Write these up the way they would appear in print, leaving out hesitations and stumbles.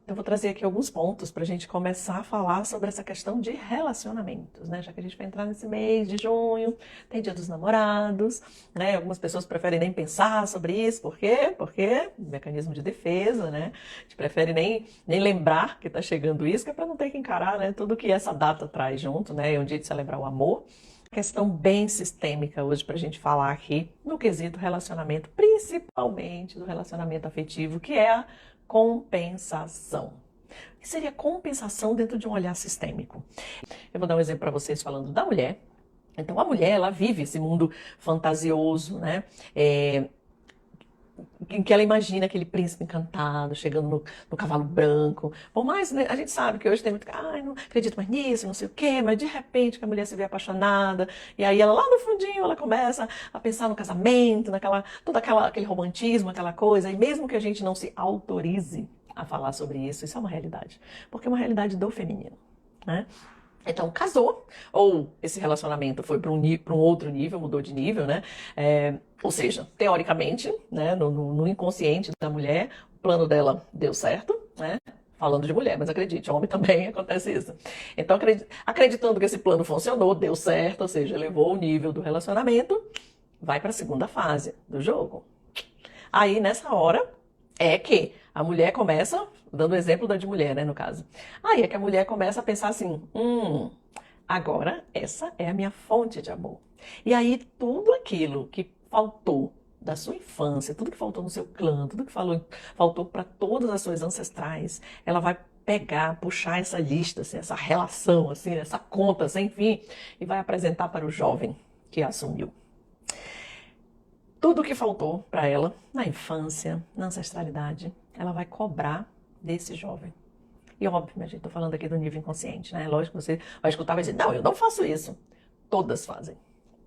Então, vou trazer aqui alguns pontos para a gente começar a falar sobre essa questão de relacionamentos, né? Já que a gente vai entrar nesse mês de junho, tem Dia dos Namorados, né? Algumas pessoas preferem nem pensar sobre isso, por quê? Porque mecanismo de defesa, né? A gente prefere nem lembrar que está chegando isso, que é para não ter que encarar, né? Tudo que essa data traz junto, né? É um dia de celebrar o amor. Questão bem sistêmica hoje para a gente falar aqui no quesito relacionamento, principalmente do relacionamento afetivo, que é a compensação. O que seria compensação dentro de um olhar sistêmico? Eu vou dar um exemplo para vocês falando da mulher. Então, a mulher, ela vive esse mundo fantasioso, né? Em que ela imagina aquele príncipe encantado chegando no cavalo branco. Por mais, né, a gente sabe que hoje tem muito, ai, não acredito mais nisso, não sei o quê, mas de repente que a mulher se vê apaixonada, e aí ela lá no fundinho, ela começa a pensar no casamento, aquele romantismo, aquela coisa, e mesmo que a gente não se autorize a falar sobre isso, isso é uma realidade, porque é uma realidade do feminino, né? Então, casou, ou esse relacionamento foi para um outro nível, mudou de nível, né? Ou seja, teoricamente, né, no inconsciente da mulher, o plano dela deu certo, né? Falando de mulher, mas acredite, homem também acontece isso. Então, acreditando que esse plano funcionou, deu certo, ou seja, elevou o nível do relacionamento, vai para a segunda fase do jogo. Aí, nessa hora, é que a mulher começa, dando o exemplo da de mulher, né, no caso. Aí é que a mulher começa a pensar assim, agora essa é a minha fonte de amor. E aí tudo aquilo que faltou da sua infância, tudo que faltou no seu clã, tudo que faltou para todas as suas ancestrais, ela vai pegar, puxar essa lista, assim, essa relação, assim, essa conta sem fim, e vai apresentar para o jovem que a assumiu. Tudo que faltou para ela na infância, na ancestralidade, ela vai cobrar desse jovem. E óbvio, minha gente, estou falando aqui do nível inconsciente, né? Lógico que você vai escutar e vai dizer, não, eu não faço isso. Todas fazem.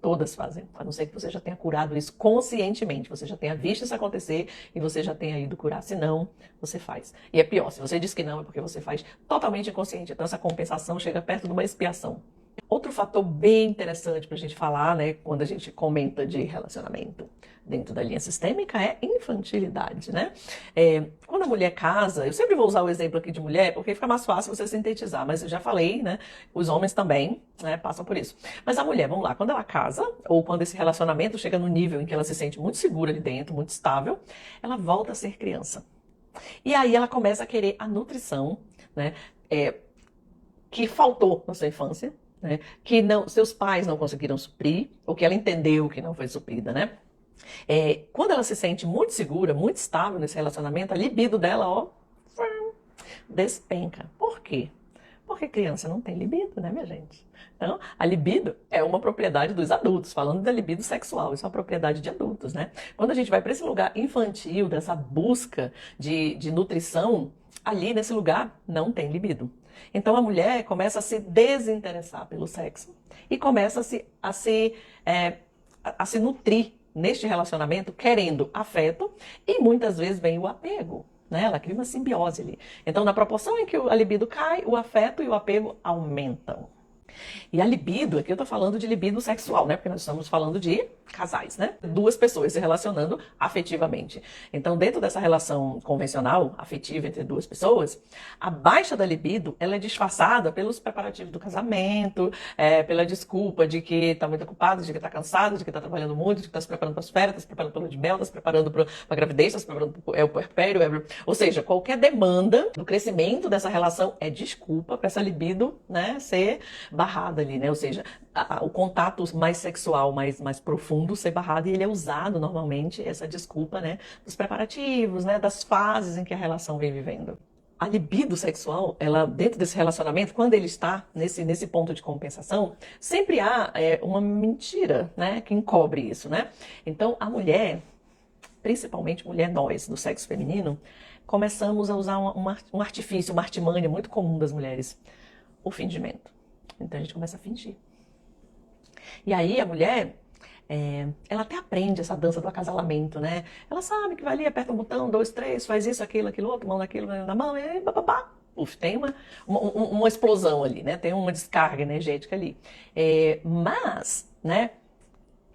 Todas fazem. A não ser que você já tenha curado isso conscientemente, você já tenha visto isso acontecer e você já tenha ido curar. Se não, você faz. E é pior, se você diz que não, é porque você faz totalmente inconsciente. Então essa compensação chega perto de uma expiação. Outro fator bem interessante para a gente falar, né, quando a gente comenta de relacionamento dentro da linha sistêmica é infantilidade, né? Quando a mulher casa, eu sempre vou usar o exemplo aqui de mulher porque fica mais fácil você sintetizar, mas eu já falei, né? Os homens também, né, passam por isso. Mas a mulher, vamos lá, quando ela casa, ou quando esse relacionamento chega no nível em que ela se sente muito segura ali dentro, muito estável, ela volta a ser criança. E aí ela começa a querer a nutrição, né? Que faltou na sua infância, né? Que não, seus pais não conseguiram suprir, ou que ela entendeu que não foi suprida, né? Quando ela se sente muito segura, muito estável nesse relacionamento, a libido dela, ó, despenca. Por quê? Porque criança não tem libido, né, minha gente? Então, a libido é uma propriedade dos adultos, falando da libido sexual, isso é uma propriedade de adultos, né? Quando a gente vai para esse lugar infantil, dessa busca de nutrição, ali nesse lugar não tem libido. Então a mulher começa a se desinteressar pelo sexo e começa a se nutrir neste relacionamento querendo afeto e muitas vezes vem o apego. Né? Ela cria uma simbiose ali. Então, na proporção em que a libido cai, o afeto e o apego aumentam. E a libido, aqui eu tô falando de libido sexual, né? Porque nós estamos falando de casais, né? Duas pessoas se relacionando afetivamente. Então, dentro dessa relação convencional, afetiva entre duas pessoas, a baixa da libido, ela é disfarçada pelos preparativos do casamento, pela desculpa de que tá muito ocupado, de que tá cansado, de que tá trabalhando muito, de que tá se preparando para as férias, tá se preparando para lua de mel, tá se preparando para a gravidez, tá se preparando para o puerpério, ou seja, qualquer demanda do crescimento dessa relação é desculpa para essa libido, né, ser barrada ali, né? Ou seja, o contato mais sexual, mais profundo ser barrado, e ele é usado normalmente, essa desculpa, né, dos preparativos, né, das fases em que a relação vem vivendo. A libido sexual, ela dentro desse relacionamento, quando ele está nesse ponto de compensação, sempre há uma mentira, né, que encobre isso, né? Então, a mulher, principalmente mulher nós, do sexo feminino, começamos a usar um artifício, uma artimanha muito comum das mulheres, o fingimento. Então a gente começa a fingir. E aí a mulher, ela até aprende essa dança do acasalamento, né? Ela sabe que vai ali, aperta um botão, 2, 3, faz isso, aquilo outro, mão naquilo, na mão, e bababá. Uf, tem uma explosão ali, né? Tem uma descarga energética ali. Mas, né?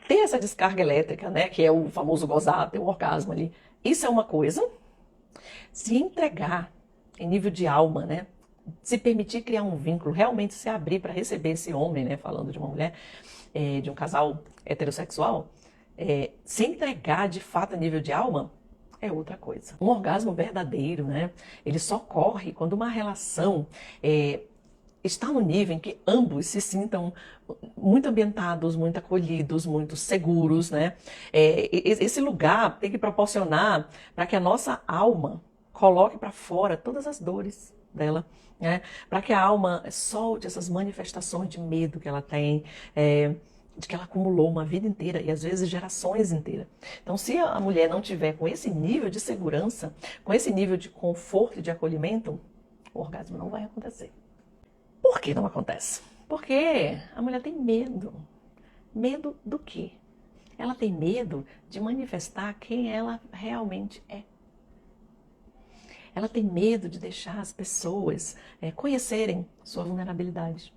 Ter essa descarga elétrica, né? Que é o famoso gozar, ter o orgasmo ali. Isso é uma coisa. Se entregar em nível de alma, né? Se permitir criar um vínculo, realmente se abrir para receber esse homem, né? Falando de uma mulher, de um casal heterossexual, se entregar de fato a nível de alma, é outra coisa. Um orgasmo verdadeiro, né? Ele só ocorre quando uma relação está no nível em que ambos se sintam muito ambientados, muito acolhidos, muito seguros, né? Esse lugar tem que proporcionar para que a nossa alma coloque para fora todas as dores dela, né? Para que a alma solte essas manifestações de medo que ela tem, de que ela acumulou uma vida inteira e às vezes gerações inteiras. Então, se a mulher não tiver com esse nível de segurança, com esse nível de conforto e de acolhimento, o orgasmo não vai acontecer. Por que não acontece? Porque a mulher tem medo. Medo do quê? Ela tem medo de manifestar quem ela realmente é. Ela tem medo de deixar as pessoas conhecerem sua vulnerabilidade.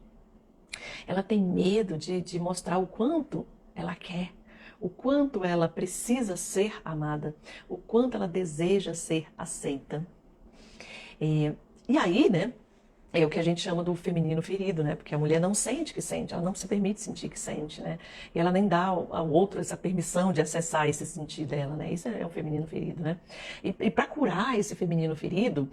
Ela tem medo de mostrar o quanto ela quer, o quanto ela precisa ser amada, o quanto ela deseja ser aceita. E aí, né, é o que a gente chama do feminino ferido, né? Porque a mulher não sente que sente, ela não se permite sentir que sente, né? E ela nem dá ao outro essa permissão de acessar esse sentir dela, né? Isso é o feminino ferido, né? E para curar esse feminino ferido,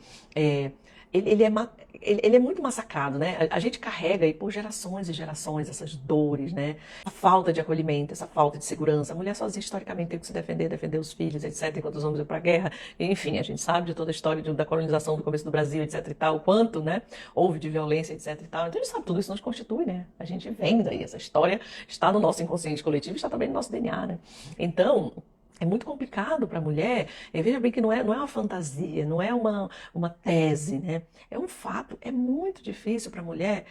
ele é muito massacrado, né? A gente carrega aí por gerações e gerações essas dores, né? A falta de acolhimento, essa falta de segurança. A mulher sozinha, historicamente, tem que se defender os filhos, etc., enquanto os homens vão para a guerra. Enfim, a gente sabe de toda a história da colonização do começo do Brasil, etc. e tal, o quanto, né, houve de violência, etc. e tal. Então a gente sabe, tudo isso nos constitui, né? A gente vem daí, essa história está no nosso inconsciente coletivo, está também no nosso DNA, né? Então, é muito complicado para a mulher, veja bem que não é uma fantasia, não é uma tese, né? É um fato, é muito difícil para a mulher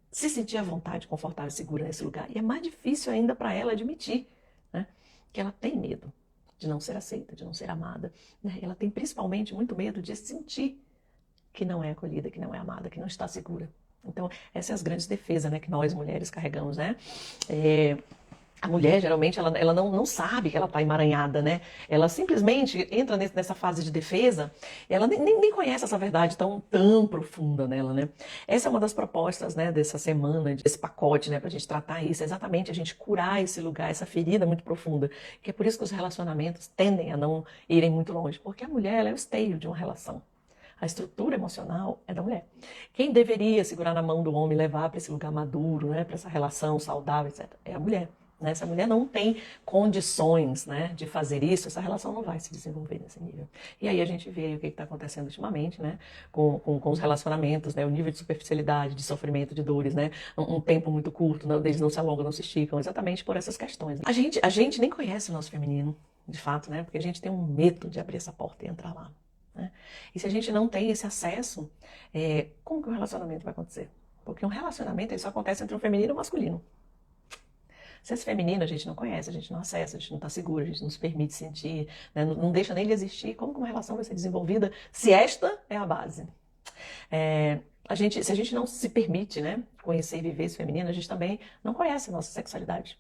se sentir à vontade, confortável, segura nesse lugar. E é mais difícil ainda para ela admitir, né, que ela tem medo de não ser aceita, de não ser amada, né? Ela tem principalmente muito medo de sentir que não é acolhida, que não é amada, que não está segura. Então, essas são as grandes defesas, né, que nós mulheres carregamos, né? A mulher, geralmente, ela não sabe que ela está emaranhada, né? Ela simplesmente entra nessa fase de defesa, ela nem conhece essa verdade tão profunda nela, né? Essa é uma das propostas, né, dessa semana, desse pacote, né, pra gente tratar isso, exatamente a gente curar esse lugar, essa ferida muito profunda, que é por isso que os relacionamentos tendem a não irem muito longe, porque a mulher, ela é o esteio de uma relação. A estrutura emocional é da mulher. Quem deveria segurar na mão do homem e levar para esse lugar maduro, né, para essa relação saudável, etc., é a mulher. Né? Se a mulher não tem condições, né, de fazer isso, essa relação não vai se desenvolver nesse nível. E aí a gente vê o que está acontecendo ultimamente, né, com os relacionamentos, né, o nível de superficialidade, de sofrimento, de dores, né, um tempo muito curto, né, eles não se alongam, não se esticam, exatamente por essas questões. A gente nem conhece o nosso feminino, de fato, né, porque a gente tem um medo de abrir essa porta e entrar lá. Né? E se a gente não tem esse acesso, como que o relacionamento vai acontecer? Porque um relacionamento só acontece entre um feminino e um masculino. Se esse feminino a gente não conhece, a gente não acessa, a gente não está seguro, a gente não se permite sentir, né? Não deixa nem de existir, como que uma relação vai ser desenvolvida se esta é a base? Se a gente não se permite, né, conhecer e viver esse feminino, a gente também não conhece a nossa sexualidade.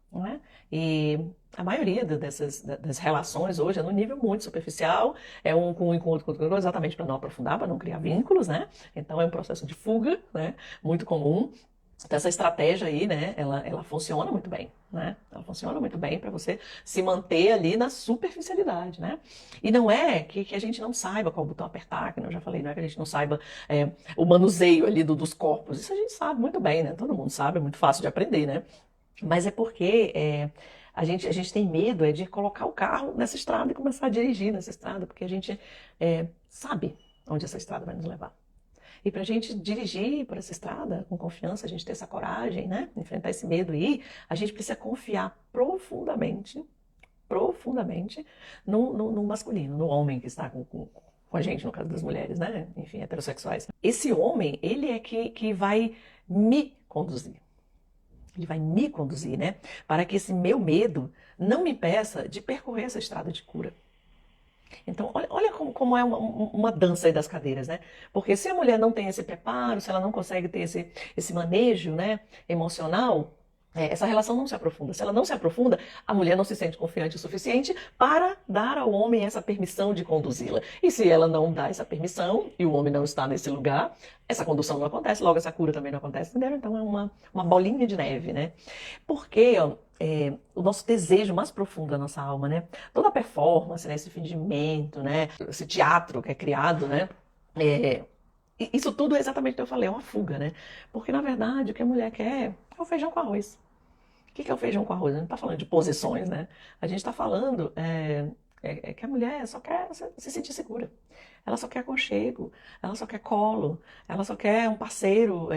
Não é? E a maioria das relações hoje é no nível muito superficial, é um com um com outro, exatamente para não aprofundar, para não criar vínculos, né? Então é um processo de fuga, né, muito comum. Então, essa estratégia aí, né, ela funciona muito bem, né? Ela funciona muito bem para você se manter ali na superficialidade, né? E não é que a gente não saiba qual botão apertar, que eu já falei, não é que a gente não saiba o manuseio ali dos corpos. Isso a gente sabe muito bem, né? Todo mundo sabe, é muito fácil de aprender, né? Mas é porque a gente tem medo de colocar o carro nessa estrada e começar a dirigir nessa estrada, porque a gente sabe onde essa estrada vai nos levar. E para a gente dirigir por essa estrada com confiança, a gente ter essa coragem, né, enfrentar esse medo aí, a gente precisa confiar profundamente no masculino, no homem que está com a gente, no caso das mulheres, né, enfim, heterossexuais. Esse homem, ele é que vai me conduzir. Ele vai me conduzir, né, para que esse meu medo não me impeça de percorrer essa estrada de cura. Então, olha como é uma dança aí das cadeiras, né? Porque se a mulher não tem esse preparo, se ela não consegue ter esse manejo, né, emocional, essa relação não se aprofunda. Se ela não se aprofunda, a mulher não se sente confiante o suficiente para dar ao homem essa permissão de conduzi-la. E se ela não dá essa permissão e o homem não está nesse lugar, essa condução não acontece, logo essa cura também não acontece, entendeu? Então é uma bolinha de neve, né? Porque ó, o nosso desejo mais profundo da nossa alma, né? Toda a performance, né? Esse fingimento, né? Esse teatro que é criado, né? É, isso tudo é exatamente o que eu falei, é uma fuga, né? Porque na verdade o que a mulher quer é o feijão com arroz. O que é o feijão com arroz? A gente não está falando de posições, né? A gente está falando que a mulher só quer se sentir segura. Ela só quer aconchego, ela só quer colo, ela só quer um parceiro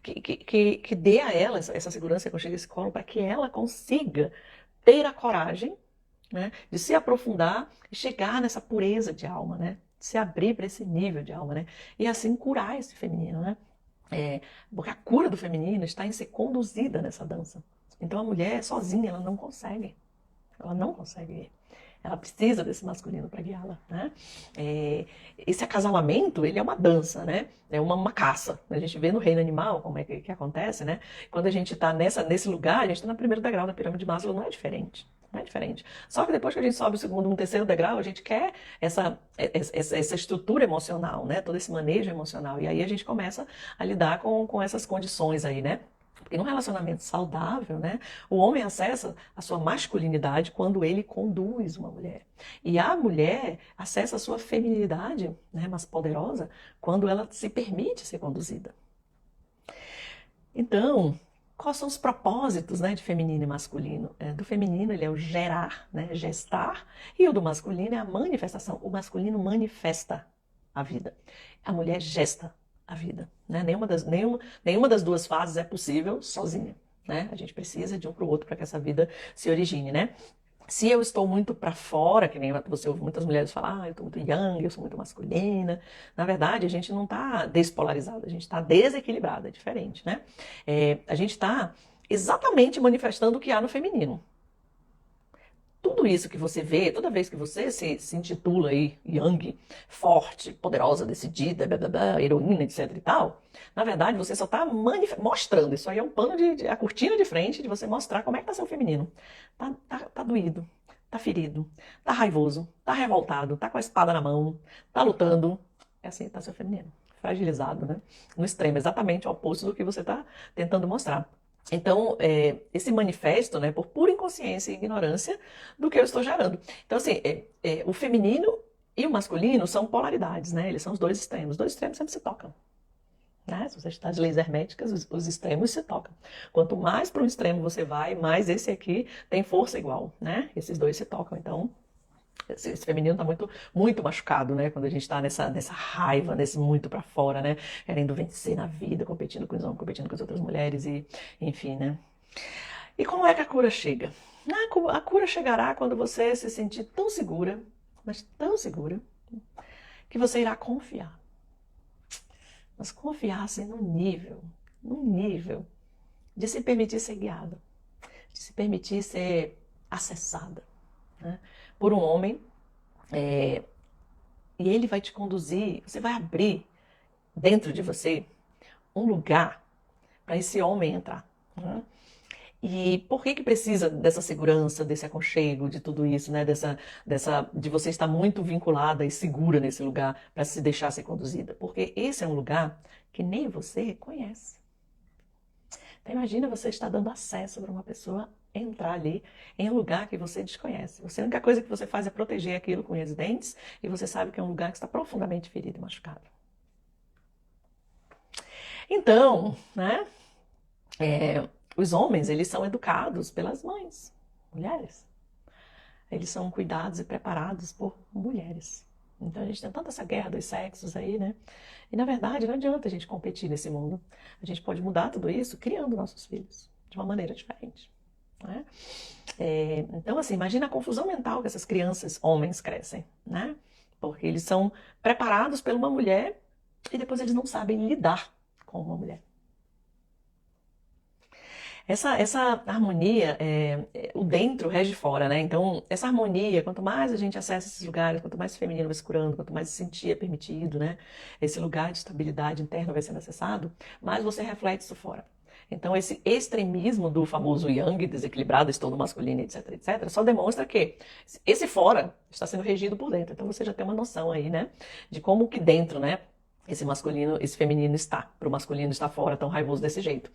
que dê a ela essa segurança, aconchego, esse colo, para que ela consiga ter a coragem, né, de se aprofundar e chegar nessa pureza de alma, né? Se abrir para esse nível de alma, né? E assim curar esse feminino, né? Porque a cura do feminino está em ser conduzida nessa dança. Então a mulher sozinha, ela não consegue. Ela não consegue ir. Ela precisa desse masculino para guiá-la, né? Esse acasalamento, ele é uma dança, né? É uma caça. A gente vê no reino animal como é que acontece, né? Quando a gente está nesse lugar, a gente está no primeiro degrau da pirâmide de Maslow, não é diferente. Não é diferente. Só que depois que a gente sobe o segundo, um terceiro degrau, a gente quer essa estrutura emocional, né? Todo esse manejo emocional. E aí a gente começa a lidar com essas condições aí, né? Porque num relacionamento saudável, né, o homem acessa a sua masculinidade quando ele conduz uma mulher. E a mulher acessa a sua feminilidade, né, mais poderosa, quando ela se permite ser conduzida. Então, quais são os propósitos, né, de feminino e masculino? Do feminino ele é o gerar, né, gestar, e o do masculino é a manifestação. O masculino manifesta a vida. A mulher gesta a vida, né? Nenhuma das duas fases é possível sozinha, né? A gente precisa de um para o outro para que essa vida se origine, né? Se eu estou muito para fora, que nem você ouve muitas mulheres falar, eu estou muito yang, eu sou muito masculina. Na verdade, a gente não está despolarizada, a gente está desequilibrada, é diferente, né? A gente está exatamente manifestando o que há no feminino. Tudo isso que você vê, toda vez que você se intitula aí yang, forte, poderosa, decidida, blá, blá, blá, heroína, etc e tal, na verdade você só está mostrando. Isso aí é um pano a cortina de frente de você mostrar como é que está seu feminino. Tá doído, tá ferido, tá raivoso, tá revoltado, tá com a espada na mão, tá lutando. É assim que tá seu feminino. Fragilizado, né? No extremo, exatamente o oposto do que você está tentando mostrar. Então, esse manifesto, né, por pura inconsciência e ignorância do que eu estou gerando. Então, assim, o feminino e o masculino são polaridades, né? Eles são os dois extremos. Os dois extremos sempre se tocam. Né? Se você está de leis herméticas, os extremos se tocam. Quanto mais para um extremo você vai, mais esse aqui tem força igual, né? Esses dois se tocam. Então, esse feminino está muito, muito machucado, né? Quando a gente está nessa raiva, nesse muito para fora, né? Querendo vencer na vida, competindo com os homens, competindo com as outras mulheres e, enfim, né? E como é que a cura chega? A cura chegará quando você se sentir tão segura, mas tão segura, que você irá confiar. Mas confiar assim num nível de se permitir ser guiada, de se permitir ser acessada, né, por um homem, e ele vai te conduzir, você vai abrir dentro de você um lugar para esse homem entrar. Né? E por que precisa dessa segurança, desse aconchego, de tudo isso, né? De você estar muito vinculada e segura nesse lugar para se deixar ser conduzida? Porque esse é um lugar que nem você conhece. Então imagina você estar dando acesso para uma pessoa entrar ali em um lugar que você desconhece. A única coisa que você faz é proteger aquilo com unhas e dentes e você sabe que é um lugar que está profundamente ferido e machucado. Então, né? Os homens, eles são educados pelas mães, mulheres. Eles são cuidados e preparados por mulheres. Então a gente tem tanta essa guerra dos sexos aí, né? E na verdade não adianta a gente competir nesse mundo. A gente pode mudar tudo isso criando nossos filhos de uma maneira diferente. Né? Então assim, imagina a confusão mental que essas crianças, homens, crescem, né? Porque eles são preparados por uma mulher e depois eles não sabem lidar com uma mulher. Essa harmonia, o dentro rege fora, né? Então, essa harmonia, quanto mais a gente acessa esses lugares, quanto mais o feminino vai se curando, quanto mais se sentir é permitido, né? Esse lugar de estabilidade interna vai sendo acessado, mais você reflete isso fora. Então, esse extremismo do famoso yang, desequilibrado, estou no masculino, etc, etc, só demonstra que esse fora está sendo regido por dentro. Então, você já tem uma noção aí, né, de como que dentro, né, esse masculino, esse feminino está, para o masculino estar fora tão raivoso desse jeito.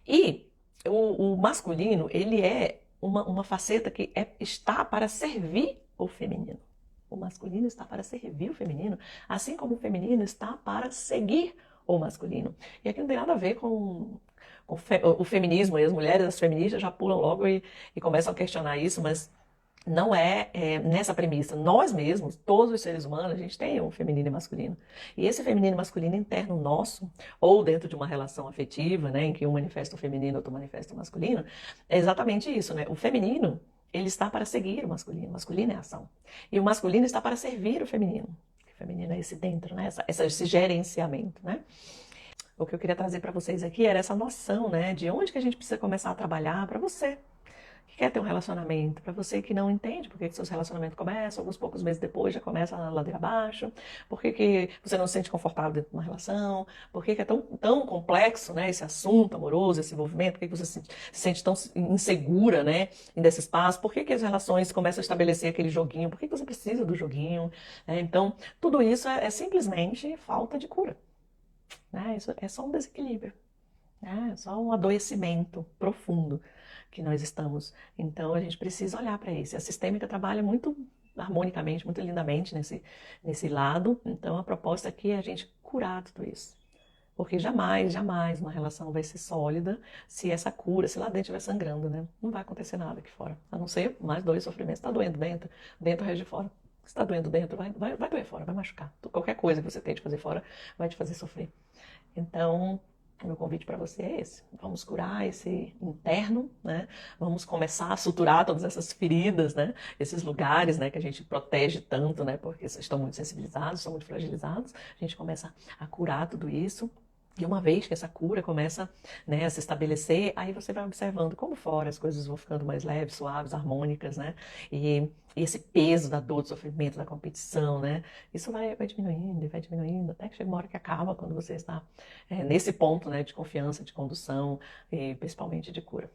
E o masculino, ele é uma faceta que está para servir o feminino. O masculino está para servir o feminino, assim como o feminino está para seguir o masculino. E aqui não tem nada a ver com o feminismo, e as mulheres, as feministas já pulam logo e começam a questionar isso, mas não é nessa premissa. Nós mesmos, todos os seres humanos, a gente tem um feminino e masculino. E esse feminino e masculino interno nosso, ou dentro de uma relação afetiva, né, em que um manifesta o feminino, outro manifesta o masculino, é exatamente isso, né? O feminino, ele está para seguir o masculino é ação. E o masculino está para servir o feminino. O feminino é esse dentro, né? Esse gerenciamento, né? O que eu queria trazer para vocês aqui era essa noção, né, de onde que a gente precisa começar a trabalhar para você que quer ter um relacionamento, para você que não entende por que seus relacionamentos começam, alguns poucos meses depois já começa a ladeira abaixo, por que você não se sente confortável dentro de uma relação, por que é tão complexo, né, esse assunto amoroso, esse envolvimento, por que você se sente tão insegura, né, desse espaço, por que as relações começam a estabelecer aquele joguinho, por que você precisa do joguinho, né? Então, tudo isso é simplesmente falta de cura, né? Isso é só um desequilíbrio, né? É só um adoecimento profundo que nós estamos. Então a gente precisa olhar para isso. A sistêmica trabalha muito harmonicamente, muito lindamente nesse lado. Então a proposta aqui é a gente curar tudo isso. Porque jamais, jamais uma relação vai ser sólida se essa cura, se lá dentro estiver sangrando, né? Não vai acontecer nada aqui fora. A não ser mais dor e sofrimento. Está doendo dentro, dentro rege fora. Se está doendo dentro, vai doer fora, vai machucar. Qualquer coisa que você tente fazer fora vai te fazer sofrer. Então, o meu convite para você é esse. Vamos curar esse interno, né? Vamos começar a suturar todas essas feridas, né? Esses lugares, né, que a gente protege tanto, né? Porque estão muito sensibilizados, estão muito fragilizados. A gente começa a curar tudo isso. E uma vez que essa cura começa, né, a se estabelecer, aí você vai observando como fora as coisas vão ficando mais leves, suaves, harmônicas, né? E esse peso da dor, do sofrimento, da competição, né? Isso vai diminuindo e vai diminuindo, até que chega uma hora que acaba, quando você está nesse ponto, né, de confiança, de condução e principalmente de cura.